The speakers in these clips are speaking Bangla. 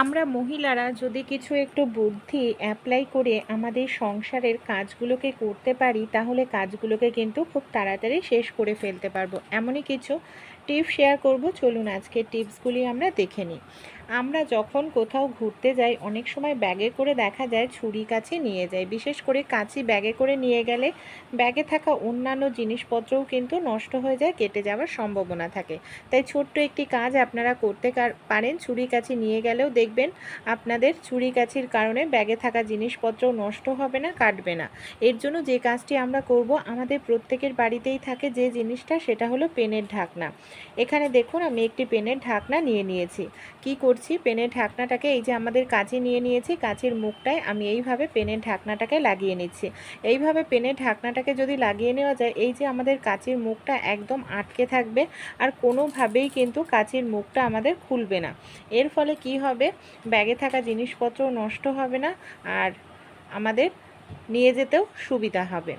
আমরা মহিলারা যদি কিছু একটু বুদ্ধি অ্যাপ্লাই করে আমাদের সংসারের কাজগুলোকে করতে পারি, তাহলে কাজগুলোকে কিন্তু খুব তাড়াতাড়ি শেষ করে ফেলতে পারবো। এমনই কিছু টিপস শেয়ার করব, চলুন আজকে টিপসগুলি আমরা দেখে নিই। আমরা যখন কোথাও ঘুরতে যাই, অনেক সময় ব্যাগে করে দেখা যায় ছুরি কাছি নিয়ে যাই। বিশেষ করে কাছি ব্যাগে করে নিয়ে গেলে ব্যাগে থাকা অন্যান্য জিনিসপত্রও কিন্তু নষ্ট হয়ে যায়, কেটে যাওয়ার সম্ভাবনা থাকে। তাই ছোট্ট একটি কাজ আপনারা করতে পারেন। ছুরি কাছি নিয়ে গেলেও দেখবেন আপনাদের ছুরি কাছির কারণে ব্যাগে থাকা জিনিসপত্র নষ্ট হবে না, কাটবে না। এর জন্য যে কাজটি আমরা করব, আমাদের প্রত্যেকের বাড়িতেই থাকে যে জিনিসটা, সেটা হলো পেনের ঢাকনা। এখানে দেখুন আমি একটি পেনের ঢাকনা নিয়ে নিয়েছি। কি করছি, পেনের ঢাকনাটাকে এই যে আমাদের কাঁচি নিয়ে নিয়েছি, কাঁচির মুখটায় আমি এইভাবে পেনের ঢাকনাটাকে লাগিয়ে নিচ্ছি। এইভাবে পেনের ঢাকনাটাকে যদি লাগিয়ে নেওয়া যায়, এই যে আমাদের কাঁচির মুখটা একদম আটকে থাকবে, আর কোনোভাবেই কিন্তু কাঁচির মুখটা আমাদের খুলবে না। এর ফলে কি হবে, ব্যাগে থাকা জিনিসপত্র নষ্ট হবে না, আর আমাদের নিয়ে যেতেও সুবিধা হবে।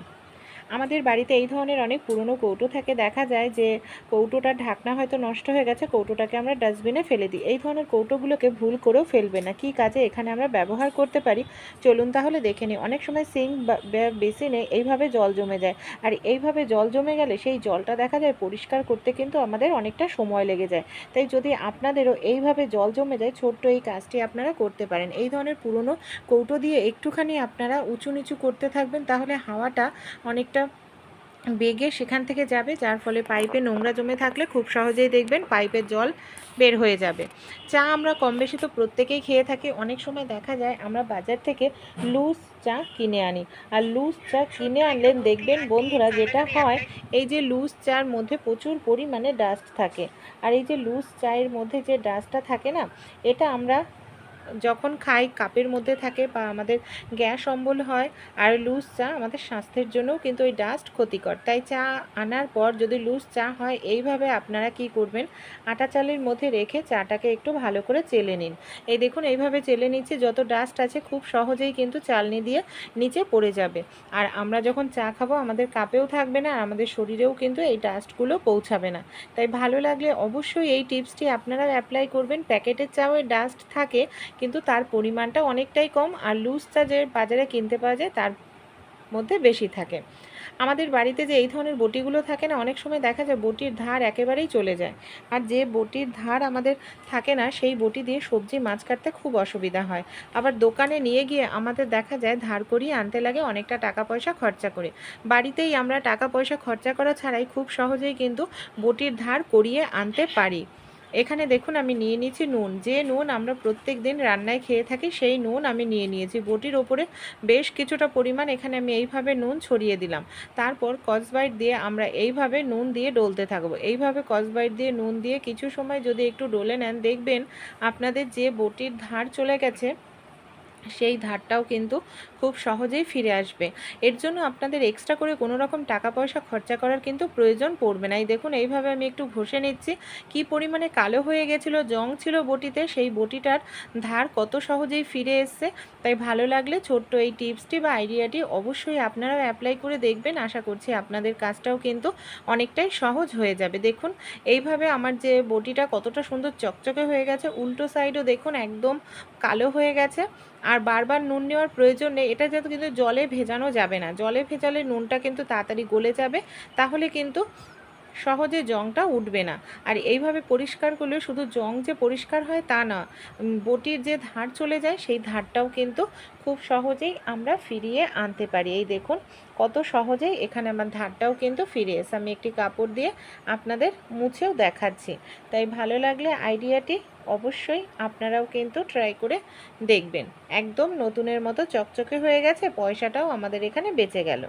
আমাদের বাড়িতে এই ধরনের অনেক পুরনো কৌটো থাকে, দেখা যায় যে কৌটোটার ঢাকনা হয়তো নষ্ট হয়ে গেছে, কৌটোটাকে আমরা ডাস্টবিনে ফেলে দিই। এই ধরনের কৌটোগুলোকে ভুল করেও ফেলবে না। কী কাজে এখানে আমরা ব্যবহার করতে পারি, চলুন তাহলে দেখে নিই। অনেক সময় সিঙ্ক বা বেসিনে এইভাবে জল জমে যায়, আর এইভাবে জল জমে গেলে সেই জলটা দেখা যায় পরিষ্কার করতে কিন্তু আমাদের অনেকটা সময় লেগে যায়। তাই যদি আপনাদেরও এইভাবে জল জমে যায়, ছোট্ট এই কাজটি আপনারা করতে পারেন। এই ধরনের পুরনো কৌটো দিয়ে একটুখানি আপনারা উঁচু নিচু করতে থাকবেন, তাহলে হাওয়াটা অনেকটা বেগে সেখান থেকে যাবে, যার ফলে পাইপে নোংরা জমে থাকলে খুব সহজেই দেখবেন পাইপের জল বের হয়ে যাবে। চা আমরা কম বেশি তো প্রত্যেকেই খেয়ে থাকি। অনেক সময় দেখা যায় আমরা বাজার থেকে লুজ চা কিনে আনি, আর লুজ চা কিনে আনলে দেখবেন বন্ধুরা যেটা হয়, এই যে লুজ চার মধ্যে প্রচুর পরিমাণে ডাস্ট থাকে। আর এই যে লুজ চায়ের মধ্যে যে ডাস্টটা থাকে না, এটা আমরা যখন খাই কাপের মধ্যে থাকে বা আমাদের গ্যাস অম্বল হয়। আর লুজ চা আমাদের স্বাস্থ্যের জন্যও কিন্তু ওই ডাস্ট ক্ষতিকর। তাই চা আনার পর যদি লুজ চা হয়, এইভাবে আপনারা কি করবেন, আটা চালের মধ্যে রেখে চাটাকে একটু ভালো করে চেলে নিন। এই দেখুন এইভাবে চেলে নিচ্ছে, যত ডাস্ট আছে খুব সহজেই কিন্তু চালনি দিয়ে নিচে পড়ে যাবে। আর আমরা যখন চা খাবো আমাদের কাপেও থাকবে না, আর আমাদের শরীরেও কিন্তু এই ডাস্টগুলো পৌঁছাবে না। তাই ভালো লাগলে অবশ্যই এই টিপসটি আপনারা অ্যাপ্লাই করবেন। প্যাকেটের চাও ডাস্ট থাকে, কিন্তু তার পরিমাণটা অনেকটাই কম, আর লুজ চা যে বাজারে কিনতে পাওয়া যায় তার মধ্যে বেশি থাকে। আমাদের বাড়িতে যে এই ধরনের বটিগুলো থাকে না, অনেক সময় দেখা যায় বটির ধার একেবারেই চলে যায়। আর যে বটির ধার আমাদের থাকে না, সেই বটি দিয়ে সবজি মাছ কাটতে খুব অসুবিধা হয়। আবার দোকানে নিয়ে গিয়ে আমাদের দেখা যায় ধার করিয়ে আনতে লাগে, অনেকটা টাকা পয়সা খরচা করে। বাড়িতেই আমরা টাকা পয়সা খরচা করা ছাড়াই খুব সহজেই কিন্তু বটির ধার করিয়ে আনতে পারি। এখানে দেখুন আমি নিয়ে নিয়েছি নুন। যে নুন আমরা প্রত্যেক দিন রান্নায় খেয়ে থাকি, সেই নুন আমি নিয়ে নিয়েছি। বটির ওপরে বেশ কিছুটা পরিমাণ এখানে আমি এইভাবে নুন ছড়িয়ে দিলাম। তারপর স্কচব্রাইট দিয়ে আমরা এইভাবে নুন দিয়ে ডলতে থাকবো। এইভাবে স্কচব্রাইট দিয়ে নুন দিয়ে কিছু সময় যদি একটু ডলে নেন, দেখবেন আপনাদের যে বটির ধার চলে গেছে, সেই ধারটাও কিন্তু খুব সহজেই ফিরে আসবে। এর জন্য আপনাদের এক্সট্রা করে কোনো রকম টাকা পয়সা খরচা করার কিন্তু প্রয়োজন পড়বে না। এই দেখুন এইভাবে আমি একটু ঘষে নিচ্ছি। কি পরিমাণে কালো হয়ে গেছিলো, জং ছিল বটিতে, সেই বটিটার ধার কত সহজেই ফিরে এসছে। তাই ভালো লাগলে ছোট্ট এই টিপসটি বা আইডিয়াটি অবশ্যই আপনারাও অ্যাপ্লাই করে দেখবেন। আশা করছি আপনাদের কাজটাও কিন্তু অনেকটাই সহজ হয়ে যাবে। দেখুন এইভাবে আমার যে বটিটা কতটা সুন্দর চকচকে হয়ে গেছে, উল্টো সাইডও দেখুন একদম কালো হয়ে গেছে। আর বারবার নুন নেওয়ার প্রয়োজন নেই। এটা যেহেতু কিন্তু জলে ভেজানো যাবে না, জলে ভেজালে নুনটা কিন্তু তাড়াতাড়ি গলে যাবে, তাহলে কিন্তু সহজে জংটা উঠবে না। আর এইভাবে পরিষ্কার করলে শুধু জং যে পরিষ্কার হয় তা না, বটির যে ধার চলে যায় সেই ধারটাও কিন্তু খুব সহজেই আমরা ফিরিয়ে আনতে পারি। এই দেখুন কত সহজেই এখানে আমার ধারটাও কিন্তু ফিরে এসে, আমি একটি কাপড় দিয়ে আপনাদের মুছেও দেখাচ্ছি। তাই ভালো লাগলে আইডিয়াটি অবশ্যই আপনারাও কিন্তু ট্রাই করে দেখবেন। একদম নতুনের মতো চকচকে হয়ে গেছে, পয়সাটাও আমাদের এখানে বেঁচে গেল।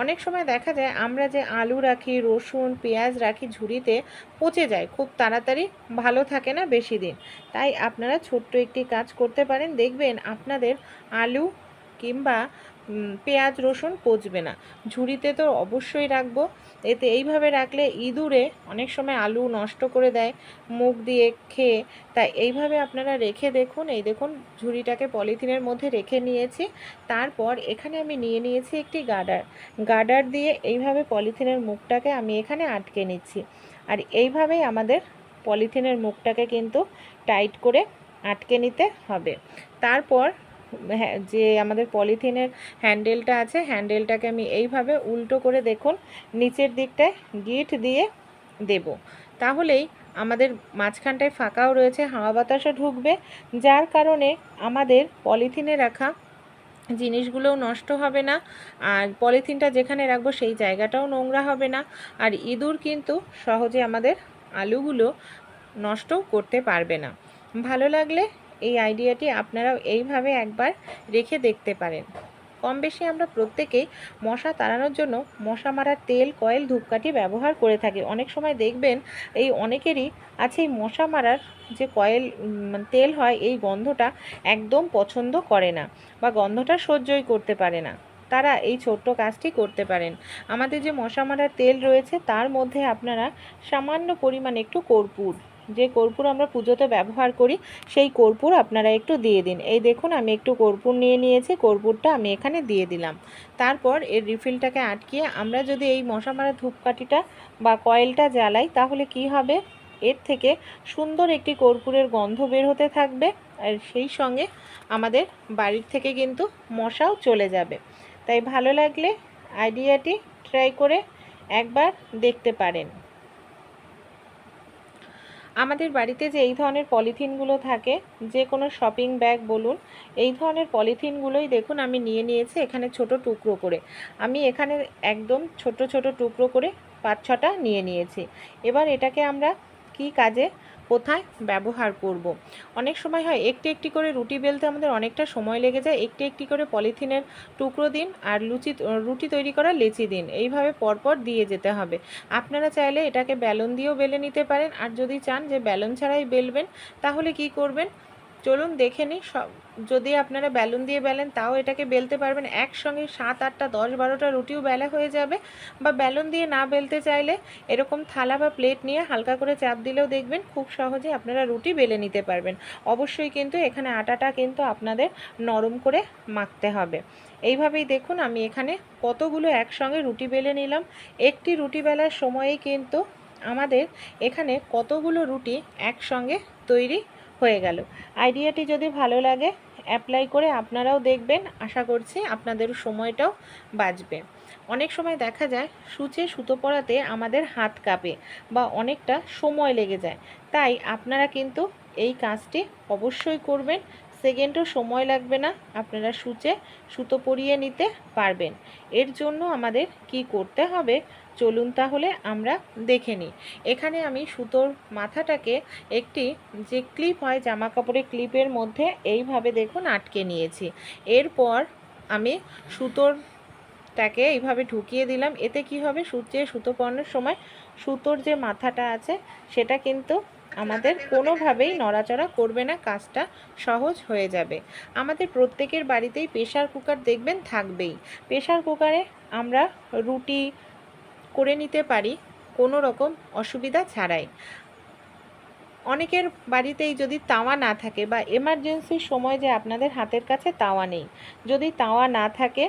অনেক সময় দেখা যায় আমরা যে আলু রাখি, রসুন, পেঁয়াজ রাখি ঝুড়িতে, পচে যায় খুব তাড়াতাড়ি, ভালো থাকে না বেশি দিন। তাই আপনারা ছোট্ট একটি কাজ করতে পারেন, দেখবেন আপনাদের আলু কিংবা পেঁয়াজ রসুন পচবে না। ঝুড়িতে তো অবশ্যই রাখবো, এতে এইভাবে রাখলে ইঁদুরে অনেক সময় আলু নষ্ট করে দেয় মুখ দিয়ে খেয়ে। তাই এইভাবে আপনারা রেখে দেখুন। এই দেখুন ঝুড়িটাকে পলিথিনের মধ্যে রেখে নিয়েছি। তারপর এখানে আমি নিয়ে নিয়েছি একটি গার্ডার দিয়ে এইভাবে পলিথিনের মুখটাকে আমি এখানে আটকে নিচ্ছি। আর এইভাবেই আমাদের পলিথিনের মুখটাকে কিন্তু টাইট করে আটকে নিতে হবে। তারপর হ্যাঁ, যে আমাদের পলিথিনের হ্যান্ডেলটা আছে, হ্যান্ডেলটাকে আমি এইভাবে উল্টো করে দেখুন নিচের দিকটায় গিট দিয়ে দেব। তাহলেই আমাদের মাঝখানটায় ফাঁকাও রয়েছে, হাওয়া বাতাসও ঢুকবে, যার কারণে আমাদের পলিথিনে রাখা জিনিসগুলোও নষ্ট হবে না, আর পলিথিনটা যেখানে রাখবো সেই জায়গাটাও নোংরা হবে না, আর ইঁদুর কিন্তু সহজে আমাদের আলুগুলো নষ্টও করতে পারবে না। ভালো লাগলে এই আইডিয়াটি আপনারাও এইভাবে একবার রেখে দেখতে পারেন। কম বেশি আমরা প্রত্যেকেই মশা তাড়ানোর জন্য মশা মারার তেল, কয়েল, ধূপকাঠি ব্যবহার করে থাকি। অনেক সময় দেখবেন এই অনেকেরই আছে এই মশা মারার যে কয়েল তেল হয়, এই গন্ধটা একদম পছন্দ করে না বা গন্ধটা সহ্যই করতে পারে না। তারা এই ছোট্ট কাজটি করতে পারেন। আমাদের যে মশা মারার তেল রয়েছে তার মধ্যে আপনারা সামান্য পরিমাণে একটু কর্পূর, যে কর্পূর আমরা পুজোতে ব্যবহার করি, সেই কর্পূর আপনারা একটু দিয়ে দিন। এই দেখুন আমি একটু কর্পূর নিয়ে নিয়েছি, কর্পূরটা আমি এখানে দিয়ে দিলাম। তারপর এর রিফিলটাকে আটকিয়ে আমরা যদি এই মশা মারা ধূপকাঠিটা বা কয়েলটা জ্বালাই, তাহলে কি হবে, এর থেকে সুন্দর একটি কর্পূরের গন্ধ বের হতে থাকবে, আর সেই সঙ্গে আমাদের বাড়ির থেকে কিন্তু মশাও চলে যাবে। তাই ভালো লাগলে আইডিয়াটি ট্রাই করে একবার দেখতে পারেন। আমাদের বাড়িতে যে এই ধরনের পলিথিনগুলো থাকে, যে কোনো শপিং ব্যাগ বলুন, এই ধরনের পলিথিনগুলোই দেখুন আমি নিয়ে নিয়েছি এখানে ছোট টুকরো করে। আমি এখানে একদম ছোট ছোট টুকরো করে 5-6টা নিয়ে নিয়েছি। এবার এটাকে আমরা কি কাজে কোথায় ব্যবহার করব। অনেক সময় হয় একটি একটি করে রুটি বেলতে আমাদের অনেকটা সময় লেগে যায়, একটি একটি করে পলিথিনের টুকরো দিন আর রুটি তৈরি করা লেচি দিন, এইভাবে পরপর দিয়ে যেতে হবে। আপনারা চাইলে এটাকে বেলুন দিয়েও বেলে নিতে পারেন, আর যদি চান যে বেলুন ছাড়াই বেলবেন তাহলে কি করবেন চলুন দেখে নিই। যদি আপনারা বেলুন দিয়ে বেলেন তাও এটাকে বেলতে পারবেন, একসঙ্গে 7, 8, 10, 12টা রুটিও বেলা হয়ে যাবে। বা বেলুন দিয়ে না বেলতে চাইলে এরকম থালা বা প্লেট নিয়ে হালকা করে চাপ দিলেও দেখবেন খুব সহজে আপনারা রুটি বেলে নিতে পারবেন। অবশ্যই কিন্তু এখানে আটাটা কিন্তু আপনাদের নরম করে মাখতে হবে। এইভাবেই দেখুন আমি এখানে কতগুলো একসঙ্গে রুটি বেলে নিলাম। একটি রুটি বেলার সময়েই কিন্তু আমাদের এখানে কতগুলো রুটি একসঙ্গে তৈরি হয়ে গেল। আইডিয়াটি যদি ভালো লাগে অ্যাপ্লাই করে আপনারাও দেখবেন, আশা করছি আপনাদের সময়টাও বাঁচবে। অনেক সময় দেখা যায় সূচে সুতো পরাতে আমাদের হাত কাঁপে বা অনেকটা সময় লেগে যায়, তাই আপনারা কিন্তু এই কাজটি অবশ্যই করবেন। সেকেন্ডও সময় লাগবে না, আপনারা সূচে সুতো পরিয়ে নিতে পারবেন। এর জন্য আমাদের কি করতে হবে চলুন তাহলে আমরা দেখে নিই। এখানে আমি সুতোর মাথাটাকে একটি যে ক্লিপ হয় জামা কাপড়ের ক্লিপের মধ্যে এইভাবে দেখুন আটকে নিয়েছি। এরপর আমি সুতোরটাকে এইভাবে ঢুকিয়ে দিলাম। এতে কি হবে, সুতো পরানোর সময় সুতোর যে মাথাটা আছে সেটা কিন্তু আমাদের কোনোভাবেই নড়াচড়া করবে না, কাজটা সহজ হয়ে যাবে। আমাদের প্রত্যেকের বাড়িতেই প্রেসার কুকার দেখবেন থাকবেই। প্রেসার কুকারে আমরা রুটি করে নিতে পারি কোনো রকম অসুবিধা ছাড়াই। অনেকের বাড়িতেই যদি তাওয়া না থাকে বা এমার্জেন্সির সময় যে আপনাদের হাতের কাছে তাওয়া নেই, যদি তাওয়া না থাকে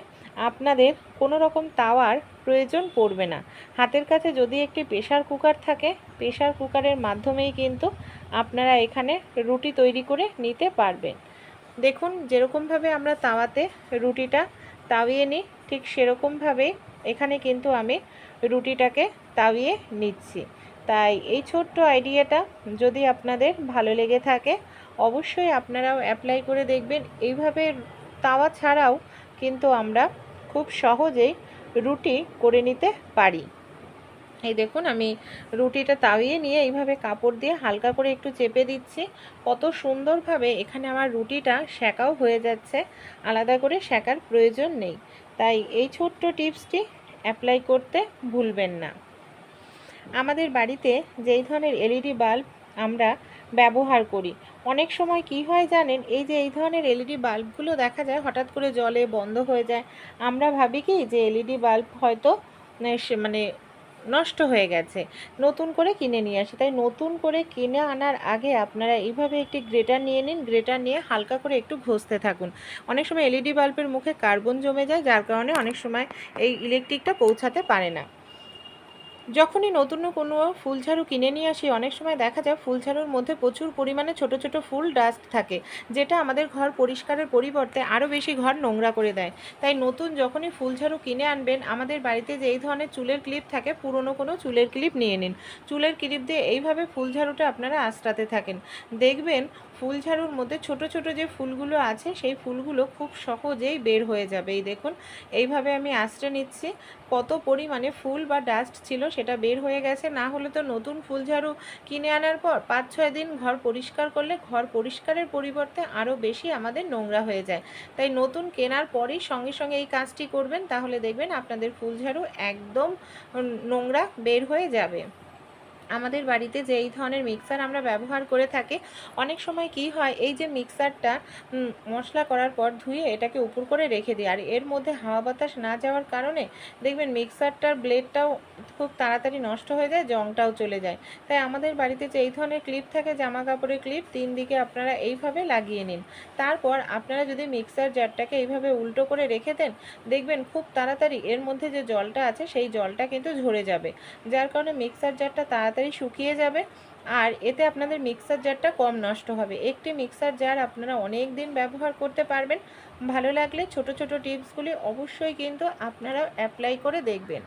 আপনাদের কোনো রকম তাওয়ার প্রয়োজন পড়বে না। হাতের কাছে যদি একটি প্রেসার কুকার থাকে, প্রেসার কুকারের মাধ্যমেই কিন্তু আপনারা এখানে রুটি তৈরি করে নিতে পারবেন। দেখুন যেরকমভাবে আমরা তাওয়াতে রুটিটা তাওয়িয়ে নিই, ঠিক সেরকমভাবেই এখানে কিন্তু আমি রুটিটাকে তাওয়িয়ে নিচ্ছি। তাই এই ছোট্ট আইডিয়াটা যদি আপনাদের ভালো লেগে থাকে অবশ্যই আপনারাও অ্যাপ্লাই করে দেখবেন। এইভাবে তাওয়া ছাড়াও কিন্তু আমরা খুব সহজেই রুটি করে নিতে পারি। এই দেখুন আমি রুটিটা তাওয়িয়ে নিয়ে এইভাবে কাপড় দিয়ে হালকা করে একটু চেপে দিচ্ছি, কত সুন্দরভাবে এখানে আমার রুটিটা সেকাও হয়ে যাচ্ছে, আলাদা করে সেকার প্রয়োজন নেই। তাই এই ছোট্ট টিপসটি অ্যাপ্লাই করতে ভুলবেন না। আমাদের বাড়িতে যেই ধরনের এলইডি বাল্ব আমরা ব্যবহার করি, অনেক সময় কি হয় জানেন, এই যে এই ধরনের এলইডি বাল্বগুলো দেখা যায় হঠাৎ করে জ্বলে বন্ধ হয়ে যায়। আমরা ভাবি কি যে এলইডি বাল্ব হয়তো মানে নষ্ট হয়ে গেছে, নতুন করে কিনে নিয়ে আসি। তাই নতুন করে কিনে আনার আগে আপনারা এইভাবে একটি গ্রেটার নিয়ে নিন, গ্রেটার নিয়ে হালকা করে একটু ঘষতে থাকুন। অনেক সময় এলইডি বাল্বের মুখে কার্বন জমে যায়, যার কারণে অনেক সময় এই ইলেকট্রিকটা পৌঁছাতে পারে না। যখনই নতুন কোনো ফুল ঝাড়ু কিনে নিয়ে আসি, অনেক সময় দেখা যায় ফুল ঝাড়ুর মধ্যে প্রচুর পরিমাণে ছোট ছোট ফুল ডাস্ট থাকে, যেটা আমাদের ঘর পরিষ্কারের পরিবর্তে আরও বেশি ঘর নোংরা করে দেয়। তাই নতুন যখনই ফুল ঝাড়ু কিনে আনবেন, আমাদের বাড়িতে যে এই ধরনের চুলের ক্লিপ থাকে, পুরনো কোনো চুলের ক্লিপ নিয়ে নিন। চুলের ক্লিপ দিয়ে এইভাবে ফুল ঝাড়ুটা আপনারা আঁচড়াতে থাকেন। দেখবেন ফুল ঝাড়ুর মধ্যে ছোট ছোট যে ফুলগুলো আছে, সেই ফুলগুলো খুব সহজেই বের হয়ে যাবে। এই দেখুন, এইভাবে আমি আঁচড়ে নিচ্ছি। কত পরিমাণে ফুল বা ডাস্ট ছিল সেটা বের হয়ে গেছে। না হলে তো নতুন ফুল ঝাড়ু কিনে আনার পর 5-6 দিন ঘর পরিষ্কার করলে ঘর পরিষ্কারের পরিবর্তে আরও বেশি আমাদের নোংরা হয়ে যায়। তাই নতুন কেনার পরেই সঙ্গে সঙ্গে এই কাজটি করবেন, তাহলে দেখবেন আপনাদের ফুল ঝাড়ু একদম নোংরা বের হয়ে যাবে। আমাদের বাড়িতে যে এই ধরনের মিক্সার আমরা ব্যবহার করে থাকি, অনেক সময় কি হয়, এই যে মিক্সারটা মশলা করার পর ধুয়ে এটাকে উপর করে রেখে দিই, আর এর মধ্যে হাওয়া বাতাস না যাওয়ার কারণে দেখবেন মিক্সারটার ব্লেডটাও খুব তাড়াতাড়ি নষ্ট হয়ে যায়, জংটাও চলে যায়। তাই আমাদের বাড়িতে যে এই ধরনের ক্লিপ থাকে, জামা কাপড়ের ক্লিপ, 3 দিকে আপনারা এইভাবে লাগিয়ে নিন। তারপর আপনারা যদি মিক্সার জারটাকে এইভাবে উল্টো করে রেখে দেন, দেখবেন খুব তাড়াতাড়ি এর মধ্যে যে জলটা আছে সেই জলটা কিন্তু ঝরে যাবে, যার কারণে মিক্সার জারটা তাড়াতাড়ি শুকিয়ে যাবে। আর এতে আপনাদের মিক্সার জারটা কম নষ্ট হবে। একটি মিক্সার জার আপনারা অনেক দিন ব্যবহার করতে পারবেন। ভালো লাগলে ছোট ছোট টিপসগুলি অবশ্যই কিন্তু আপনারা অ্যাপ্লাই করে দেখবেন।